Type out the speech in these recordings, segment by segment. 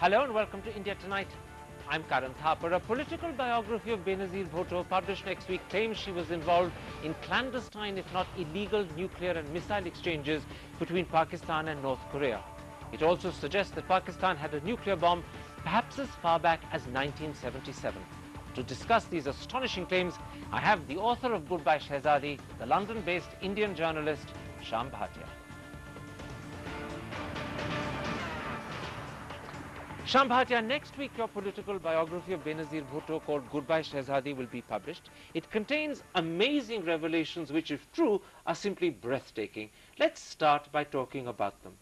Hello and welcome to India Tonight. I'm Karan Thapar. A political biography of Benazir Bhutto published next week claims she was involved in clandestine, if not illegal, nuclear and missile exchanges between Pakistan and North Korea. It also suggests that Pakistan had a nuclear bomb perhaps as far back as 1977. To discuss these astonishing claims, I have the author of Goodbye Shehzadi, the London-based Indian journalist Shyam Bhatia. Shyam Bhatia, next week your political biography of Benazir Bhutto called Goodbye Shehzadi will be published. It contains amazing revelations which, if true, are simply breathtaking. Let's start by talking about them.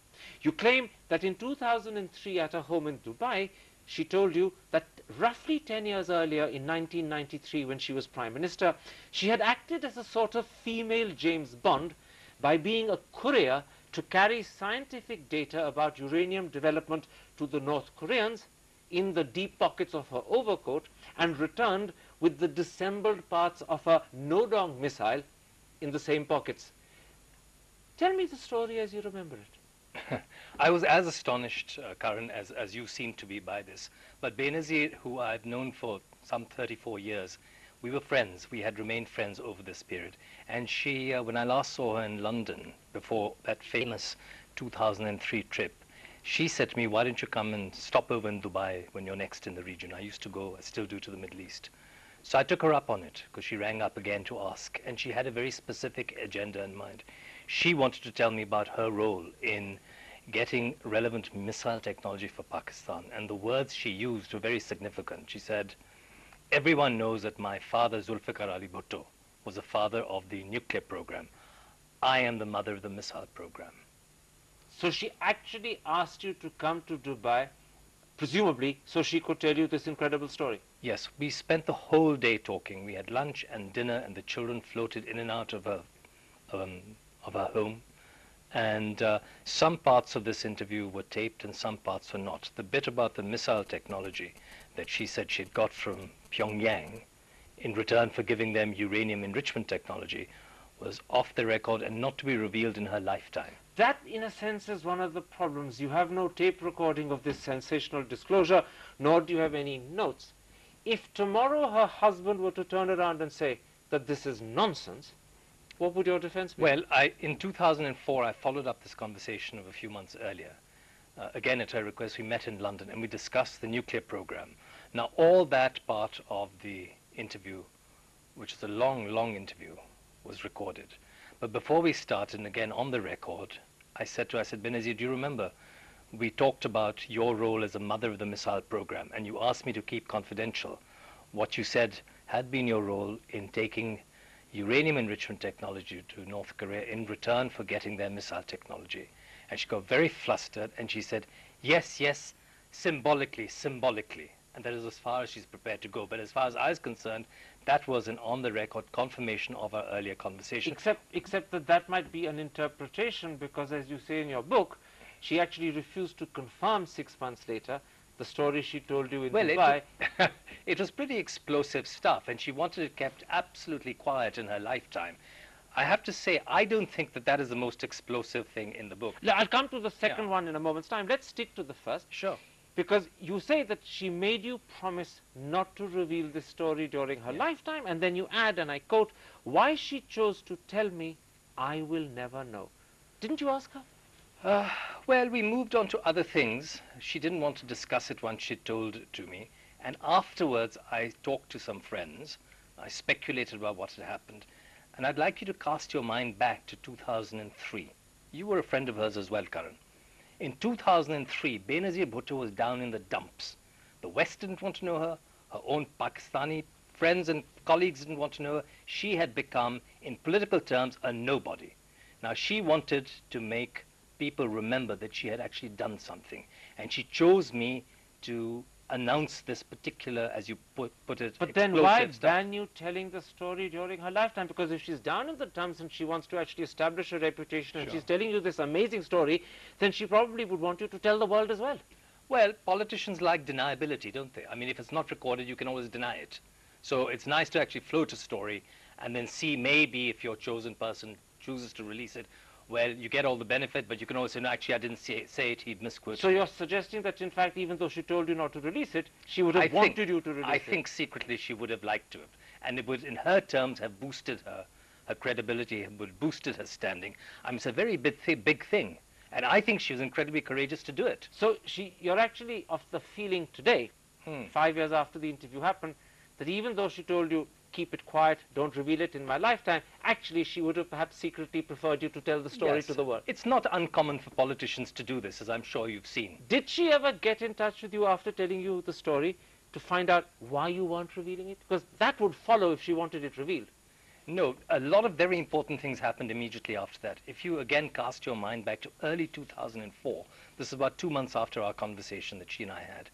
You claim that in 2003 at her home in Dubai, she told you that roughly 10 years earlier in 1993 when she was Prime Minister, she had acted as a sort of female James Bond by being a courier to carry scientific data about uranium development to the North Koreans in the deep pockets of her overcoat and returned with the disassembled parts of a no-dong missile in the same pockets. Tell me the story as you remember it. I was as astonished, Karan, as you seem to be by this. But Benazir, who I've known for some 34 years, we were friends. We had remained friends over this period. And she, when I last saw her in London, before that famous 2003 trip, she said to me, why don't you come and stop over in Dubai when you're next in the region? I used to go, I still do, to the Middle East. So I took her up on it, because she rang up again to ask. And she had a very specific agenda in mind. She wanted to tell me about her role in getting relevant missile technology for Pakistan. And the words she used were very significant. She said, everyone knows that my father, Zulfikar Ali Bhutto, was the father of the nuclear program. I am the mother of the missile program. So she actually asked you to come to Dubai, presumably, so she could tell you this incredible story. Yes, we spent the whole day talking. We had lunch and dinner, and the children floated in and out of our home. And some parts of this interview were taped and some parts were not. The bit about the missile technology that she said she'd got from Pyongyang in return for giving them uranium enrichment technology was off the record and not to be revealed in her lifetime. That, in a sense, is one of the problems. You have no tape recording of this sensational disclosure, nor do you have any notes. If tomorrow her husband were to turn around and say that this is nonsense, what would your defense be? Well, in 2004, I followed up this conversation of a few months earlier. Again, at her request, we met in London and we discussed the nuclear program. Now, all that part of the interview, which is a long, long interview, was recorded. But before we started, and again on the record, I said to her, Benazir, do you remember we talked about your role as a mother of the missile program, and you asked me to keep confidential what you said had been your role in taking uranium enrichment technology to North Korea in return for getting their missile technology. And she got very flustered and she said, yes, yes, symbolically, symbolically. And that is as far as she's prepared to go. But as far as I was concerned, that was an on-the-record confirmation of our earlier conversation. Except that that might be an interpretation, because as you say in your book, she actually refused to confirm 6 months later the story she told you in Dubai. It was pretty explosive stuff, and she wanted it kept absolutely quiet in her lifetime. I have to say, I don't think that that is the most explosive thing in the book. I'll come to the second one in a moment's time. Let's stick to the first. Sure. Because you say that she made you promise not to reveal this story during her lifetime, and then you add, and I quote, why she chose to tell me, I will never know. Didn't you ask her? Well, we moved on to other things. She didn't want to discuss it once she told it to me. And afterwards, I talked to some friends. I speculated about what had happened. And I'd like you to cast your mind back to 2003. You were a friend of hers as well, Karan. In 2003, Benazir Bhutto was down in the dumps. The West didn't want to know her. Her own Pakistani friends and colleagues didn't want to know her. She had become, in political terms, a nobody. Now, she wanted to make people remember that she had actually done something. And she chose me to announce this particular, as you put it, but then why ban you telling the story during her lifetime? Because if she's down in the dumps and she wants to actually establish a reputation and she's telling you this amazing story, then she probably would want you to tell the world as well. Well, politicians like deniability, don't they? I mean, if it's not recorded, you can always deny it. So it's nice to actually float a story and then see maybe if your chosen person chooses to release it, well, you get all the benefit, but you can also say, no, actually, I didn't say it, he'd misquoted So me. you're suggesting that, in fact, even though she told you not to release it, she would have wanted you to release I it? think secretly she would have liked to have. And it would, in her terms, have boosted her credibility, would have boosted her standing. I mean, it's a very big thing. And I think she was incredibly courageous to do it. So you're actually of the feeling today, 5 years after the interview happened, that even though she told you, keep it quiet, don't reveal it in my lifetime, actually she would have perhaps secretly preferred you to tell the story Yes. to the world. It's not uncommon for politicians to do this, as I'm sure you've seen. Did she ever get in touch with you after telling you the story to find out why you weren't revealing it? Because that would follow if she wanted it revealed. No, a lot of very important things happened immediately after that. If you again cast your mind back to early 2004, this is about 2 months after our conversation that she and I had,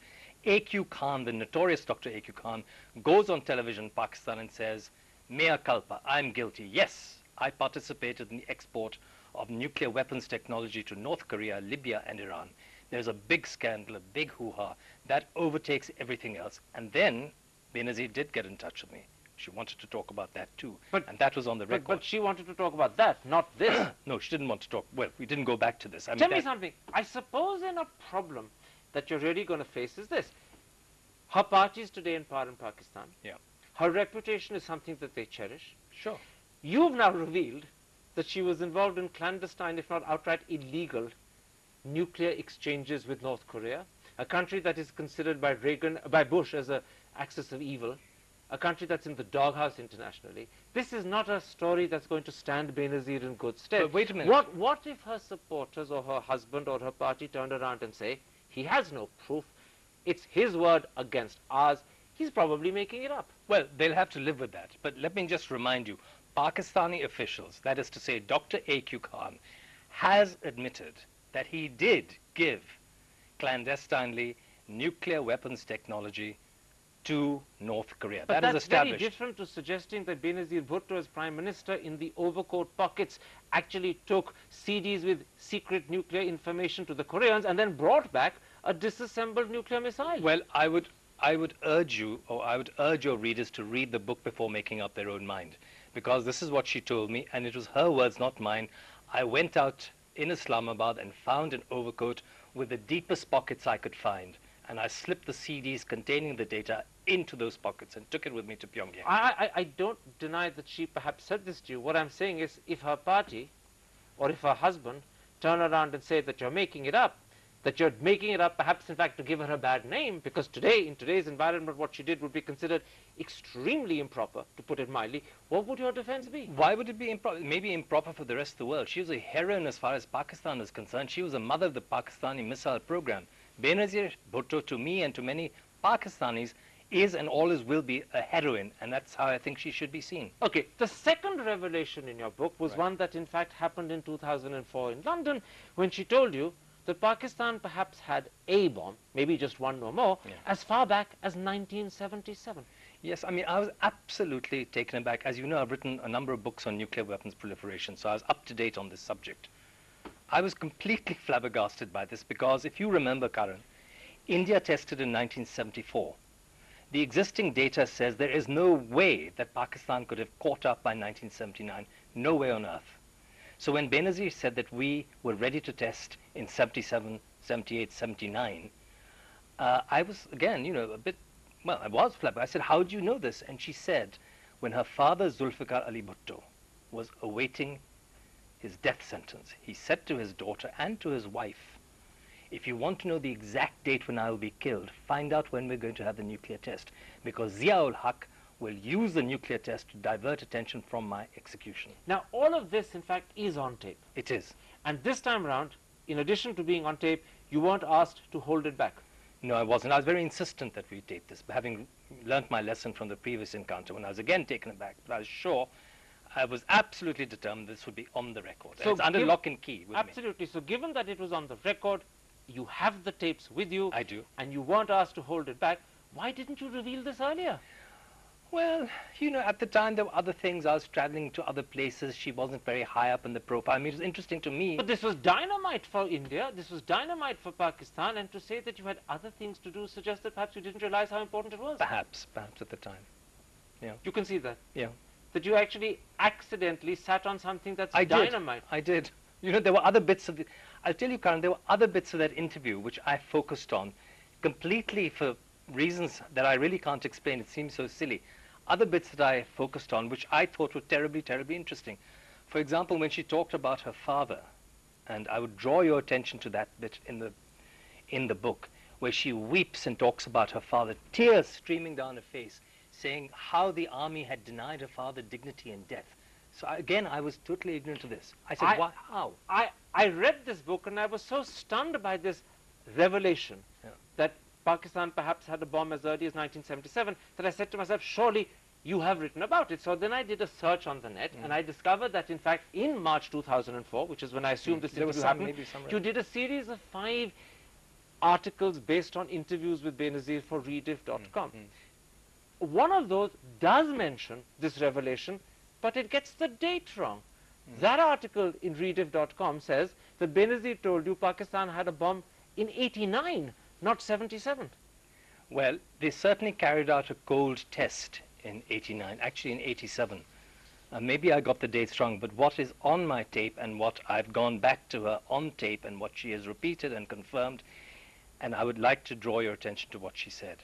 A.Q. Khan, the notorious Dr. A.Q. Khan, goes on television in Pakistan and says, mea culpa, I'm guilty. Yes, I participated in the export of nuclear weapons technology to North Korea, Libya, and Iran. There's a big scandal, a big hoo-ha. That overtakes everything else. And then Benazir did get in touch with me. She wanted to talk about that too, and that was on the record. But she wanted to talk about that, not this. No, she didn't want to talk. Well, we didn't go back to this. I mean, Tell me something. I suppose in a problem that you're really going to face is this. Her party is today in power in Pakistan. Yeah. Her reputation is something that they cherish. Sure. You've now revealed that she was involved in clandestine, if not outright illegal, nuclear exchanges with North Korea, a country that is considered by Bush as an axis of evil, a country that's in the doghouse internationally. This is not a story that's going to stand Benazir in good stead. But wait a minute. What if her supporters or her husband or her party turned around and say, he has no proof, it's his word against ours, he's probably making it up? Well, they'll have to live with that. But let me just remind you, Pakistani officials, that is to say Dr. A.Q. Khan, has admitted that he did give clandestinely nuclear weapons technology to North Korea. But that is established. That's very different to suggesting that Benazir Bhutto, as Prime Minister, in the overcoat pockets, actually took CDs with secret nuclear information to the Koreans and then brought back a disassembled nuclear missile. Well, I would urge you, or I would urge your readers to read the book before making up their own mind, because this is what she told me, and it was her words, not mine. I went out in Islamabad and found an overcoat with the deepest pockets I could find, and I slipped the CDs containing the data into those pockets and took it with me to Pyongyang. I don't deny that she perhaps said this to you. What I'm saying is, if her party or if her husband turn around and say that you're making it up, perhaps in fact to give her a bad name, because today, in today's environment, what she did would be considered extremely improper, to put it mildly, what would your defense be? Why would it be improper? Maybe improper for the rest of the world. She was a heroine as far as Pakistan is concerned. She was a mother of the Pakistani missile program. Benazir Bhutto, to me and to many Pakistanis, is and always will be a heroine, and that's how I think she should be seen. Okay, the second revelation in your book was one that in fact happened in 2004 in London, when she told you that Pakistan perhaps had a bomb, maybe just one or more, as far back as 1977. Yes, I mean, I was absolutely taken aback. As you know, I've written a number of books on nuclear weapons proliferation, so I was up to date on this subject. I was completely flabbergasted by this because, if you remember, Karan, India tested in 1974. The existing data says there is no way that Pakistan could have caught up by 1979. No way on earth. So when Benazir said that we were ready to test in 77, 78, 79, I was, again, you know, I was flabbergasted. I said, how do you know this? And she said, when her father, Zulfikar Ali Bhutto, was awaiting his death sentence, he said to his daughter and to his wife, if you want to know the exact date when I will be killed, find out when we're going to have the nuclear test, because Zia-ul Haq will use the nuclear test to divert attention from my execution. Now, all of this, in fact, is on tape. It is. And this time around, in addition to being on tape, you weren't asked to hold it back. No, I wasn't. I was very insistent that we tape this, having learnt my lesson from the previous encounter when I was again taken aback. But I was sure, I was absolutely determined this would be on the record. So it's under lock and key with me. Absolutely. So given that it was on the record, you have the tapes with you. I do. And you weren't asked to hold it back. Why didn't you reveal this earlier? Well, you know, at the time there were other things. I was traveling to other places. She wasn't very high up in the profile. I mean, it was interesting to me. But this was dynamite for India. This was dynamite for Pakistan. And to say that you had other things to do suggests that perhaps you didn't realize how important it was. Perhaps at the time. Yeah. You can see that. Yeah. That you actually accidentally sat on something that's dynamite. I did. You know, there were other bits of the, I'll tell you, Karan, there were other bits of that interview which I focused on completely for reasons that I really can't explain. It seems so silly. Other bits that I focused on which I thought were terribly, terribly interesting. For example, when she talked about her father, and I would draw your attention to that bit in the book, where she weeps and talks about her father, tears streaming down her face, saying how the army had denied her father dignity and death. So again, I was totally ignorant of this. I said, why, how? I read this book and I was so stunned by this revelation that Pakistan perhaps had a bomb as early as 1977 that I said to myself, surely you have written about it. So then I did a search on the net and I discovered that in fact in March 2004, which is when I assumed this interview happened, you did a series of 5 articles based on interviews with Benazir for rediff.com. One of those does mention this revelation, but it gets the date wrong. That article in rediff.com says that Benazir told you Pakistan had a bomb in 89, not 77. Well, they certainly carried out a cold test in 89, actually in 87. Maybe I got the dates wrong, but what is on my tape and what I've gone back to her on tape and what she has repeated and confirmed, and I would like to draw your attention to what she said.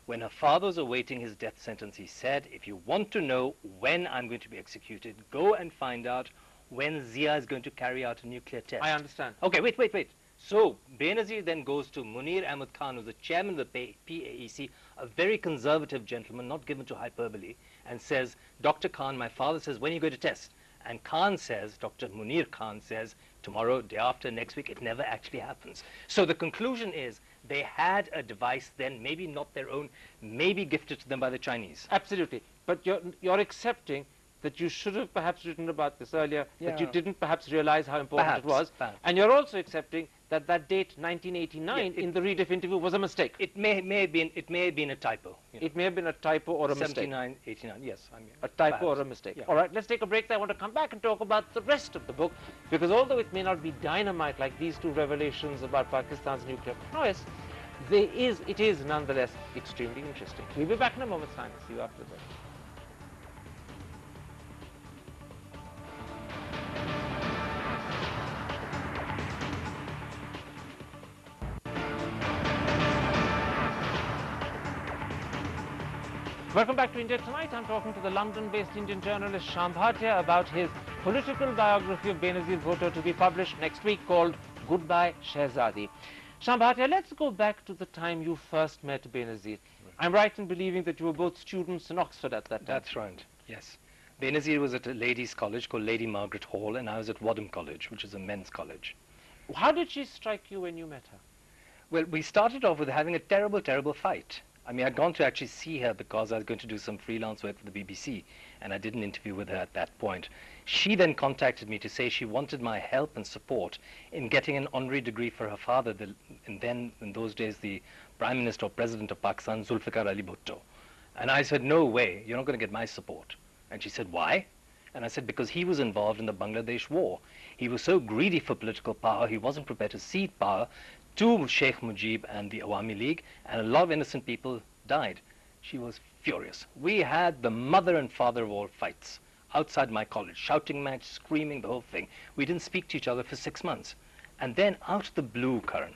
When her father was awaiting his death sentence, he said, if you want to know when I'm going to be executed, go and find out when Zia is going to carry out a nuclear test. I understand. Okay, wait. So Benazir then goes to Munir Ahmed Khan, who's the chairman of the PAEC, a very conservative gentleman, not given to hyperbole, and says, Dr. Khan, my father says, when are you going to test? And Khan says, Dr. Munir Khan says, tomorrow, day after, next week. It never actually happens. So the conclusion is they had a device then, maybe not their own, maybe gifted to them by the Chinese. Absolutely. But you're accepting that you should have perhaps written about this earlier, that you didn't perhaps realize how important it was. And you're also accepting that that date, 1989, in the Rediff interview was a mistake. It may have been a typo. You know. It may have been a typo or a mistake. 79, 89, yes. I mean, a typo or a mistake. Yeah. All right, let's take a break. I want to come back and talk about the rest of the book, because although it may not be dynamite like these 2 revelations about Pakistan's nuclear prowess, it is nonetheless extremely interesting. We'll be back in a moment's time. See you after the break. Welcome back to India Tonight. I'm talking to the London-based Indian journalist Shyam Bhatia about his political biography of Benazir Bhutto to be published next week called Goodbye Shehzadi. Shyam Bhatia, let's go back to the time you first met Benazir. I'm right in believing that you were both students in Oxford at that time. That's right, yes. Benazir was at a ladies' college called Lady Margaret Hall, and I was at Wadham College, which is a men's college. How did she strike you when you met her? Well, we started off with having a terrible, terrible fight. I mean, I'd gone to actually see her because I was going to do some freelance work for the BBC, and I did an interview with her at that point. She then contacted me to say she wanted my help and support in getting an honorary degree for her father, and then, in those days, the Prime Minister or President of Pakistan, Zulfikar Ali Bhutto. And I said, no way, you're not going to get my support. And she said, why? And I said, because he was involved in the Bangladesh war. He was so greedy for political power, he wasn't prepared to cede power to Sheikh Mujib and the Awami League, and a lot of innocent people died. She was furious. We had the mother and father of all fights outside my college, shouting match, screaming, the whole thing. We didn't speak to each other for 6 months. And then out of the blue, Karan,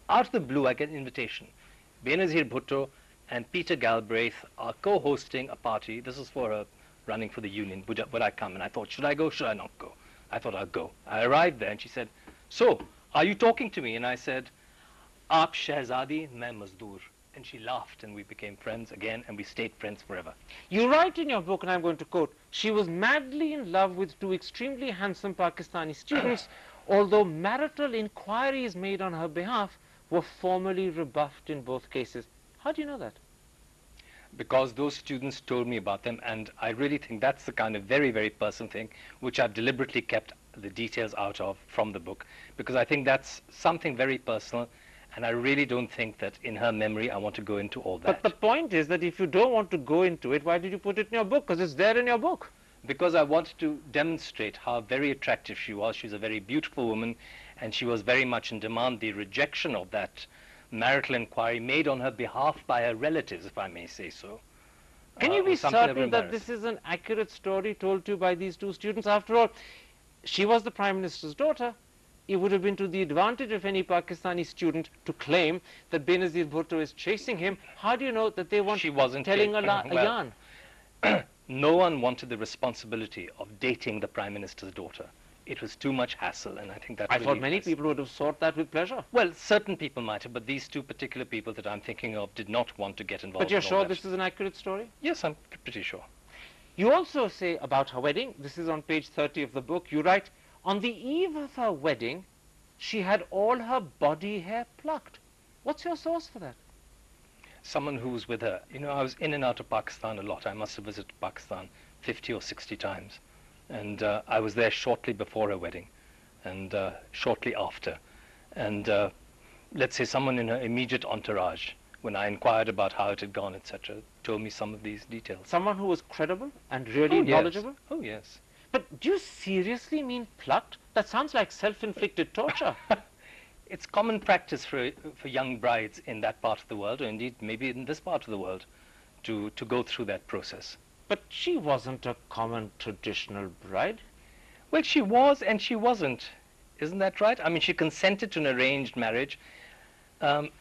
out of the blue, I get an invitation. Benazir Bhutto and Peter Galbraith are co-hosting a party. This is for running for the union. Would I come? And I thought, should I go? Should I not go? I thought I'll go. I arrived there and she said, so, are you talking to me? And I said, Aap Shehzadi, main Mazdoor. And she laughed and we became friends again and we stayed friends forever. You write in your book, and I'm going to quote, she was madly in love with 2 extremely handsome Pakistani students, although marital inquiries made on her behalf were formally rebuffed in both cases. How do you know that? Because those students told me about them, and I really think that's the kind of very, very personal thing which I've deliberately kept the details out of from the book, because I think that's something very personal, and I really don't think that in her memory I want to go into all that. But the point is that if you don't want to go into it, why did you put it in your book? Because it's there in your book. Because I wanted to demonstrate how very attractive she was. She's a very beautiful woman, and she was very much in demand. The rejection of that marital inquiry made on her behalf by her relatives, if I may say so. Can you be certain that this is an accurate story told to you by these 2 students? After all, she was the Prime Minister's daughter, it would have been to the advantage of any Pakistani student to claim that Benazir Bhutto is chasing him. How do you know that they weren't She wasn't telling a well, yarn? no one wanted the responsibility of dating the Prime Minister's daughter. It was too much hassle, and I think that I thought many people would have sought that with pleasure. Well, certain people might have, but these two particular people that I'm thinking of did not want to get involved. But you're in all sure that. this is an accurate story? Yes, I'm pretty sure. You also say about her wedding, this is on page 30 of the book, you write, on the eve of her wedding, she had all her body hair plucked. What's your source for that? Someone who was with her. You know, I was in and out of Pakistan a lot. I must have visited Pakistan 50 or 60 times. And I was there shortly before her wedding and shortly after. And let's say someone in her immediate entourage, when I inquired about how it had gone, etc., told me some of these details. Someone who was credible and really knowledgeable? Yes. Oh, yes. But do you seriously mean plucked? That sounds like self-inflicted torture. It's common practice for young brides in that part of the world, or indeed maybe in this part of the world, to go through that process. But she wasn't a common traditional bride. Well, she was and she wasn't. Isn't that right? I mean, she consented to an arranged marriage. And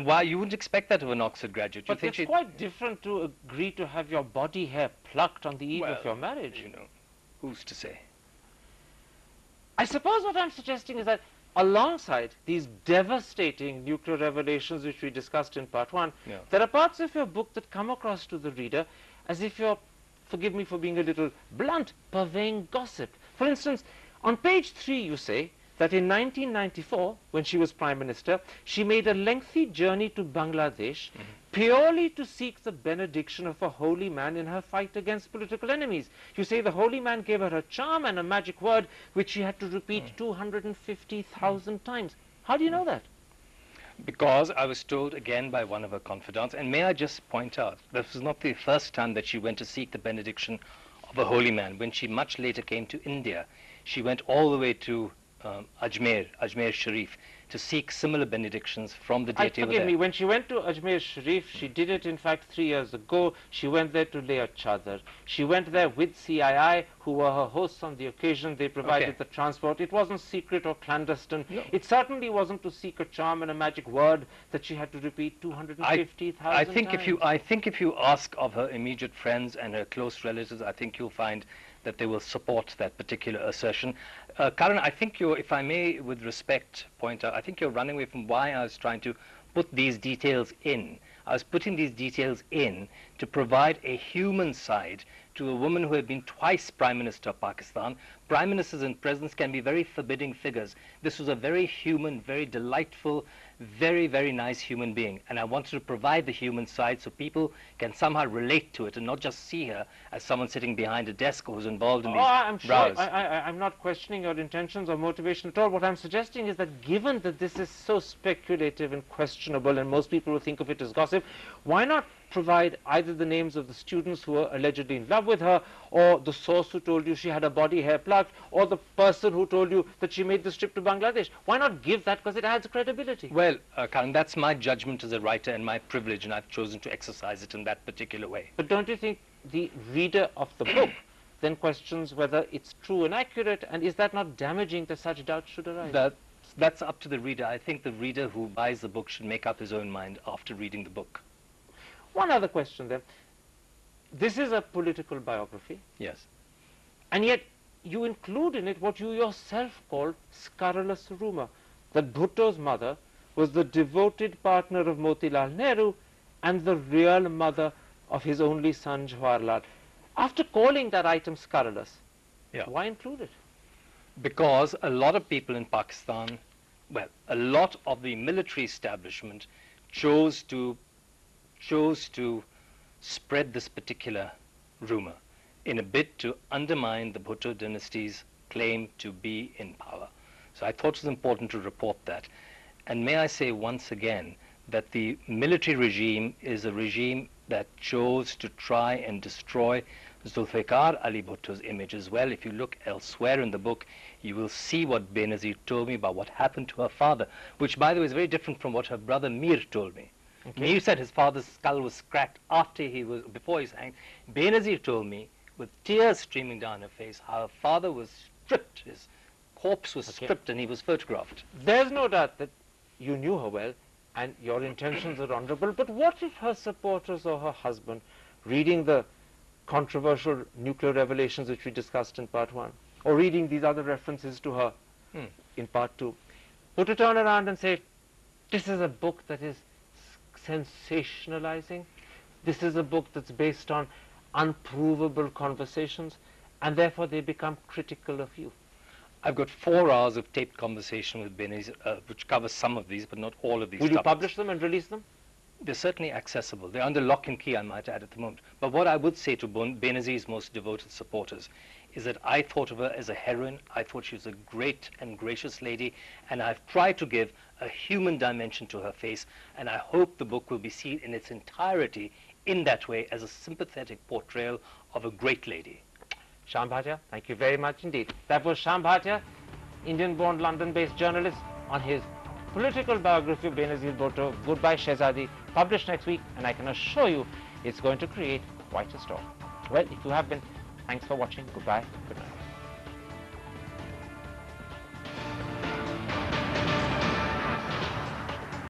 why you wouldn't expect that of an Oxford graduate? But it's quite different to agree to have your body hair plucked on the eve of your marriage. You know, who's to say? I suppose what I'm suggesting is that alongside these devastating nuclear revelations which we discussed in part one, there are parts of your book that come across to the reader as if you're, forgive me for being a little blunt, purveying gossip. For instance, on page 3 you say that in 1994, when she was Prime Minister, she made a lengthy journey to Bangladesh purely to seek the benediction of a holy man in her fight against political enemies. You say the holy man gave her a charm and a magic word which she had to repeat 250,000 times. How do you know that? Because I was told again by one of her confidants, and may I just point out, this was not the first time that she went to seek the benediction of a holy man. When she much later came to India, she went all the way to Ajmer Sharif, to seek similar benedictions from the deity over there. Forgive me, when she went to Ajmer Sharif, she did it in fact 3 years ago. She went there to lay a chadar. She went there with CII, who were her hosts on the occasion. They provided the transport. It wasn't secret or clandestine. No. It certainly wasn't to seek a charm and a magic word that she had to repeat 250,000 times. I think if you ask of her immediate friends and her close relatives, I think you'll find that they will support that particular assertion. Karan, I think you're, if I may, with respect, point out, I think you're running away from why I was trying to put these details in. I was putting these details in to provide a human side to a woman who had been twice Prime Minister of Pakistan. Prime Ministers and presidents can be very forbidding figures. This was a very human, very delightful, very, very nice human being. And I wanted to provide the human side so people can somehow relate to it and not just see her as someone sitting behind a desk who's involved in these I'm sure. rows. I'm not questioning your intentions or motivation at all. What I'm suggesting is that given that this is so speculative and questionable and most people will think of it as gossip, why not provide either the names of the students who were allegedly in love with her, or the source who told you she had her body hair plucked, or the person who told you that she made this trip to Bangladesh? Why not give that, because it adds credibility? Well, Karan, that's my judgment as a writer and my privilege, and I've chosen to exercise it in that particular way. But don't you think the reader of the book then questions whether it's true and accurate, and is that not damaging that such doubts should arise? That's up to the reader. I think the reader who buys the book should make up his own mind after reading the book. One other question then. This is a political biography. Yes. And yet you include in it what you yourself called scurrilous rumor, that Bhutto's mother was the devoted partner of Motilal Nehru and the real mother of his only son Jawaharlal. After calling that item scurrilous, why include it? Because a lot of people in Pakistan, well, a lot of the military establishment chose to spread this particular rumor in a bid to undermine the Bhutto dynasty's claim to be in power. So I thought it was important to report that. And may I say once again that the military regime is a regime that chose to try and destroy Zulfikar Ali Bhutto's image as well. If you look elsewhere in the book, you will see what Benazir told me about what happened to her father, which, by the way, is very different from what her brother Mir told me. Mir said his father's skull was cracked before he was hanged. Benazir told me, with tears streaming down her face, how her father was stripped. His corpse was stripped and he was photographed. There's no doubt that you knew her well and your intentions are honorable, but what if her supporters or her husband, reading the controversial nuclear revelations which we discussed in part 1, or reading these other references to her in part 2, were to turn around and say, this is a book that is sensationalizing, this is a book that's based on unprovable conversations, and therefore they become critical of you? I've got 4 hours of taped conversation with Benazir, which covers some of these, but not all of these Will you topics. publish them and release them? They're certainly accessible. They're under lock and key, I might add, at the moment. But what I would say to Benazir's most devoted supporters is that I thought of her as a heroine. I thought she was a great and gracious lady, and I've tried to give a human dimension to her face, and I hope the book will be seen in its entirety in that way, as a sympathetic portrayal of a great lady. Shyam Bhatia, thank you very much indeed. That was Shyam Bhatia, Indian-born, London-based journalist, on his political biography of Benazir Bhutto, Goodbye Shehzadi, published next week, and I can assure you it's going to create quite a storm. Well, if you have been, thanks for watching. Goodbye. Good night.